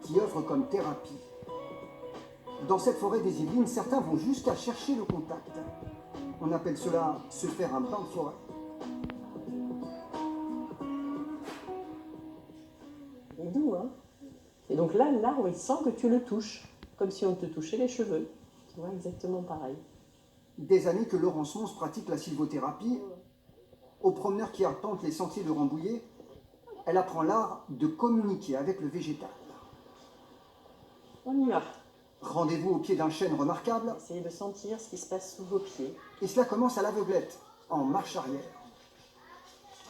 qui œuvrent comme thérapie. Dans cette forêt des Yvelines, certains vont jusqu'à chercher le contact. On appelle cela se faire un bain de forêt. Il est doux, hein? Et donc là, l'arbre, il sent que tu le touches, comme si on te touchait les cheveux. Tu vois, exactement pareil. Des années que Laurence Mons pratique la sylvothérapie, aux promeneurs qui arpentent les sentiers de Rambouillet, elle apprend l'art de communiquer avec le végétal. On y va. Rendez-vous au pied d'un chêne remarquable. Essayez de sentir ce qui se passe sous vos pieds. Et cela commence à l'aveuglette, en marche arrière.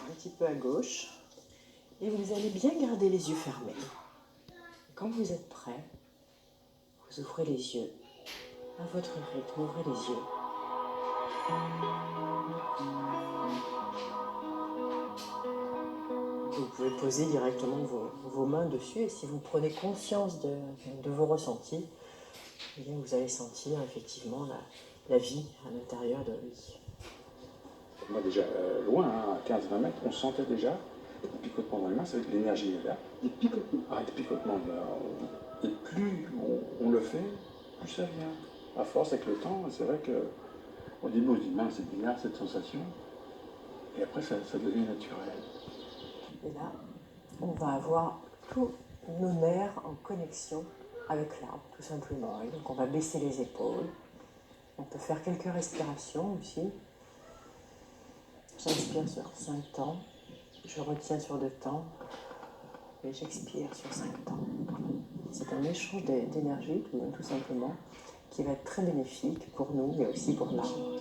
Un petit peu à gauche. Et vous allez bien garder les yeux fermés. Quand vous êtes prêt, vous ouvrez les yeux. À votre rythme, ouvrez les yeux. Vous pouvez poser directement vos mains dessus et si vous prenez conscience de vos ressentis, eh bien vous allez sentir effectivement la vie à l'intérieur de lui. Moi déjà, loin, hein, à 15-20 mètres, on sentait déjà des picotements dans les mains, ça veut dire que l'énergie est là. Des picotements. Ah, des picotements. Et plus on le fait, plus ça vient. À force, avec le temps, c'est vrai qu'au début, on se dit, mince, c'est bizarre cette sensation. Et après, ça devient naturel. Et là, on va avoir tous nos nerfs en connexion avec l'arbre, tout simplement. Et donc on va baisser les épaules. On peut faire quelques respirations aussi. J'inspire sur 5 temps, je retiens sur 2 temps et j'expire sur 5 temps. C'est un échange d'énergie, tout simplement, qui va être très bénéfique pour nous, mais aussi pour l'arbre.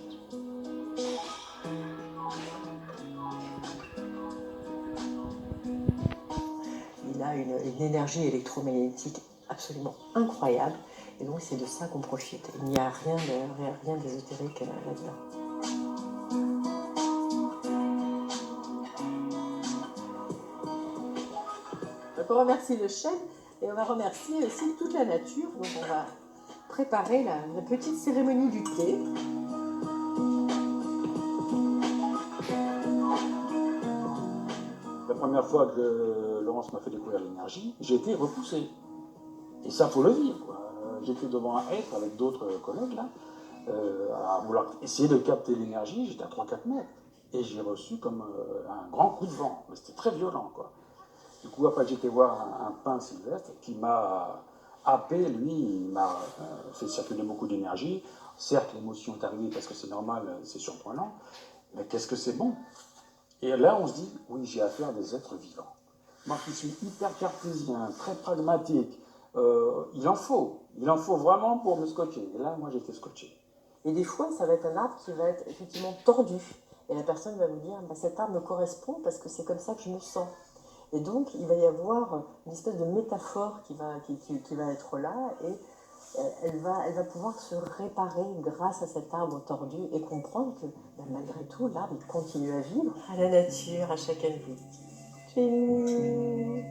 Il a une énergie électromagnétique absolument incroyable, et donc c'est de ça qu'on profite. Il n'y a rien d'ésotérique là-dedans. Donc on remercie le chêne et on va remercier aussi toute la nature. Donc on va préparer la petite cérémonie du thé. La première fois que Laurence m'a fait découvrir l'énergie, j'ai été repoussé. Et ça, faut le dire, quoi. J'étais devant un être avec d'autres collègues, là, à vouloir essayer de capter l'énergie, j'étais à 3-4 mètres. Et j'ai reçu comme un grand coup de vent. Mais c'était très violent, quoi. Du coup, après, j'ai été voir un pin sylvestre qui m'a happé, lui, il m'a fait circuler beaucoup d'énergie. Certes, l'émotion est arrivée parce que c'est normal, c'est surprenant, mais qu'est-ce que c'est bon? Et là, on se dit, oui, j'ai affaire à des êtres vivants. Moi qui suis hyper cartésien, très pragmatique, il en faut vraiment pour me scotcher. Et là, moi, j'étais scotché. Et des fois, ça va être un arbre qui va être effectivement tordu. Et la personne va vous dire, bah, cet arbre me correspond parce que c'est comme ça que je me sens. Et donc, il va y avoir une espèce de métaphore qui va être là et elle va pouvoir se réparer grâce à cet arbre tordu et comprendre que bah, malgré tout, l'arbre il continue à vivre. À la nature, à chacun de vous. Tching.